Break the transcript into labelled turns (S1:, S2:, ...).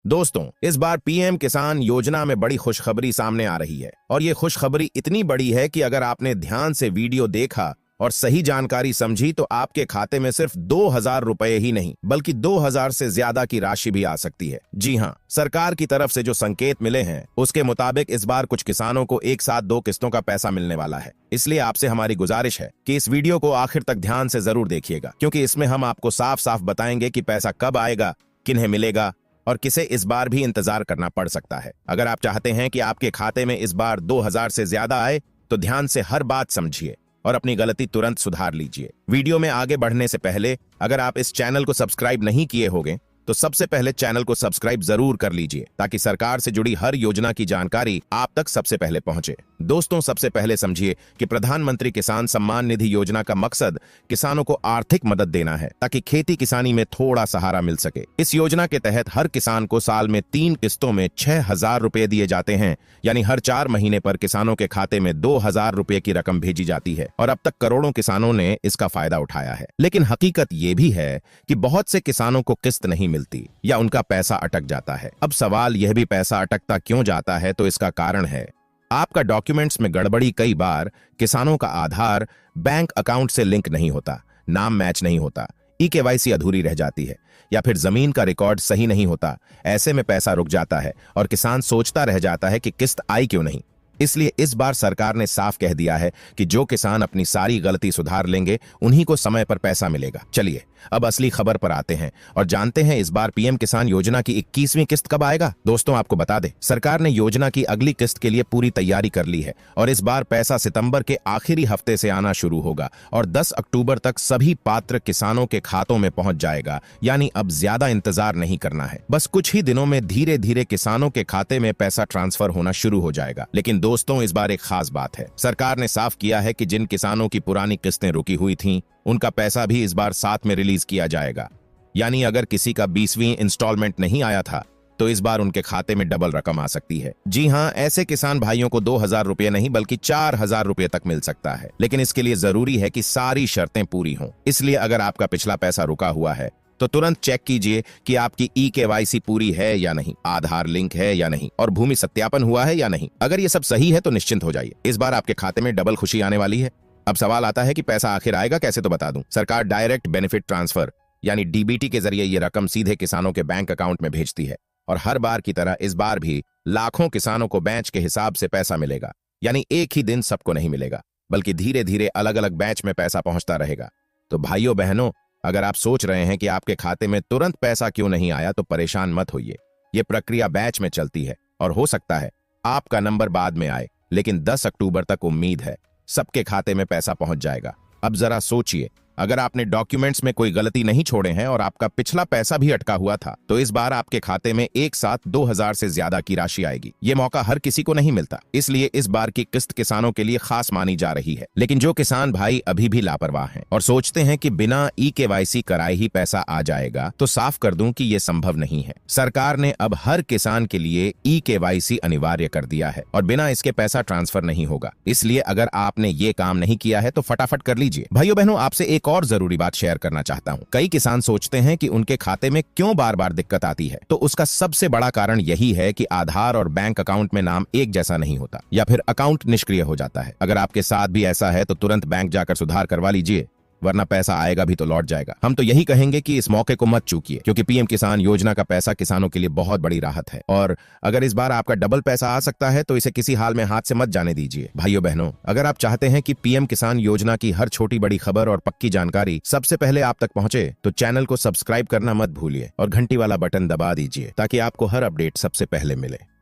S1: दोस्तों, इस बार पीएम किसान योजना में बड़ी खुशखबरी सामने आ रही है और ये खुशखबरी इतनी बड़ी है कि अगर आपने ध्यान से वीडियो देखा और सही जानकारी समझी तो आपके खाते में सिर्फ 2,000 रुपए ही नहीं बल्कि 2,000 से ज्यादा की राशि भी आ सकती है। जी हां, सरकार की तरफ से जो संकेत मिले हैं उसके मुताबिक इस बार कुछ किसानों को एक साथ 2 किस्तों का पैसा मिलने वाला है। इसलिए आपसे हमारी गुजारिश है कि इस वीडियो को आखिर तक ध्यान से जरूर देखिएगा, क्योंकि इसमें हम आपको साफ साफ बताएंगे कि पैसा कब आएगा, किन्हें मिलेगा और किसे इस बार भी इंतजार करना पड़ सकता है। अगर आप चाहते हैं कि आपके खाते में इस बार 2,000 से ज्यादा आए तो ध्यान से हर बात समझिए और अपनी गलती तुरंत सुधार लीजिए। वीडियो में आगे बढ़ने से पहले अगर आप इस चैनल को सब्सक्राइब नहीं किए होंगे तो सबसे पहले चैनल को सब्सक्राइब जरूर कर लीजिए ताकि सरकार से जुड़ी हर योजना की जानकारी आप तक सबसे पहले पहुंचे। दोस्तों, सबसे पहले समझिए कि प्रधानमंत्री किसान सम्मान निधि योजना का मकसद किसानों को आर्थिक मदद देना है ताकि खेती किसानी में थोड़ा सहारा मिल सके। इस योजना के तहत हर किसान को साल में 3 किस्तों में 6,000 रुपए दिए जाते हैं, यानी हर 4 महीने पर किसानों के खाते में 2,000 रुपए की रकम भेजी जाती है और अब तक करोड़ों किसानों ने इसका फायदा उठाया है। लेकिन हकीकत ये भी है कि बहुत से किसानों को किस्त नहीं मिलती या उनका पैसा अटक जाता है। अब सवाल यह भी पैसा अटकता क्यों जाता है, तो इसका कारण है आपका डॉक्यूमेंट्स में गड़बड़ी। कई बार किसानों का आधार बैंक अकाउंट से लिंक नहीं होता, नाम मैच नहीं होता, ई-केवाईसी अधूरी रह जाती है या फिर जमीन का रिकॉर्ड सही नहीं होता। ऐसे में पैसा रुक जाता है और किसान सोचता रह जाता है कि किस्त आई क्यों नहीं। इसलिए इस बार सरकार ने साफ कह दिया है कि जो किसान अपनी सारी गलती सुधार लेंगे उन्हीं को समय पर पैसा मिलेगा। चलिए अब असली खबर पर आते हैं और जानते हैं इस बार पीएम किसान योजना की 21वीं किस्त कब आएगा। दोस्तों, आपको बता दें, सरकार ने योजना की अगली किस्त के लिए पूरी तैयारी कर ली है और इस बार पैसा सितंबर के आखिरी हफ्ते से आना शुरू होगा और 10 अक्टूबर तक सभी पात्र किसानों के खातों में पहुंच जाएगा। यानी अब ज्यादा इंतजार नहीं करना है, बस कुछ ही दिनों में धीरे धीरे किसानों के खाते में पैसा ट्रांसफर होना शुरू हो जाएगा। लेकिन दोस्तों, इस बार एक खास बात है, सरकार ने साफ किया है कि जिन किसानों की पुरानी किस्तें रुकी हुई थीं उनका पैसा भी इस बार साथ में रिलीज किया जाएगा। यानी अगर किसी का 20वीं इंस्टॉलमेंट नहीं आया था तो इस बार उनके खाते में डबल रकम आ सकती है। जी हां, ऐसे किसान भाइयों को 2,000 रुपए नहीं बल्कि 4,000 रुपए तक मिल सकता है। लेकिन इसके लिए जरूरी है कि सारी शर्तें पूरी हों। इसलिए अगर आपका पिछला पैसा रुका हुआ है तो तुरंत चेक कीजिए कि आपकी ई-केवाईसी पूरी है या नहीं, आधार लिंक है या नहीं और भूमि सत्यापन हुआ है या नहीं। अगर ये सब सही है तो निश्चिंत हो जाइए, इस बार आपके खाते में डबल खुशी आने वाली है। अब सवाल आता है कि पैसा आखिर आएगा कैसे, तो बता दूं, सरकार डायरेक्ट बेनिफिट ट्रांसफर यानी डीबीटी के जरिए ये रकम सीधे किसानों के बैंक अकाउंट में भेजती है और हर बार की तरह इस बार भी लाखों किसानों को बैच के हिसाब से पैसा मिलेगा। यानी एक ही दिन सबको नहीं मिलेगा बल्कि धीरे धीरे अलग अलग बैच में पैसा पहुंचता रहेगा। तो भाइयों बहनों, अगर आप सोच रहे हैं कि आपके खाते में तुरंत पैसा क्यों नहीं आया तो परेशान मत होइए। ये प्रक्रिया बैच में चलती है और हो सकता है आपका नंबर बाद में आए, लेकिन 10 अक्टूबर तक उम्मीद है सबके खाते में पैसा पहुंच जाएगा। अब जरा सोचिए, अगर आपने डॉक्यूमेंट्स में कोई गलती नहीं छोड़े हैं और आपका पिछला पैसा भी अटका हुआ था तो इस बार आपके खाते में एक साथ 2,000 से ज्यादा की राशि आएगी। ये मौका हर किसी को नहीं मिलता, इसलिए इस बार की किस्त किसानों के लिए खास मानी जा रही है। लेकिन जो किसान भाई अभी भी लापरवाह हैं और सोचते हैं कि बिना ई-केवाईसी कराए ही पैसा आ जाएगा, तो साफ कर दूं कि ये संभव नहीं है। सरकार ने अब हर किसान के लिए ई-केवाईसी अनिवार्य कर दिया है और बिना इसके पैसा ट्रांसफर नहीं होगा। इसलिए अगर आपने ये काम नहीं किया है तो फटाफट कर लीजिए। भाइयों बहनों, आपसे एक और जरूरी बात शेयर करना चाहता हूं। कई किसान सोचते हैं कि उनके खाते में क्यों बार बार दिक्कत आती है, तो उसका सबसे बड़ा कारण यही है कि आधार और बैंक अकाउंट में नाम एक जैसा नहीं होता या फिर अकाउंट निष्क्रिय हो जाता है। अगर आपके साथ भी ऐसा है तो तुरंत बैंक जाकर सुधार करवा लीजिए, वरना पैसा आएगा भी तो लौट जाएगा। हम तो यही कहेंगे कि इस मौके को मत चूकिए, क्योंकि पीएम किसान योजना का पैसा किसानों के लिए बहुत बड़ी राहत है और अगर इस बार आपका डबल पैसा आ सकता है तो इसे किसी हाल में हाथ से मत जाने दीजिए। भाइयों बहनों, अगर आप चाहते हैं कि पीएम किसान योजना की हर छोटी बड़ी खबर और पक्की जानकारी सबसे पहले आप तक पहुंचे तो चैनल को सब्सक्राइब करना मत भूलिए और घंटी वाला बटन दबा दीजिए ताकि आपको हर अपडेट सबसे पहले मिले।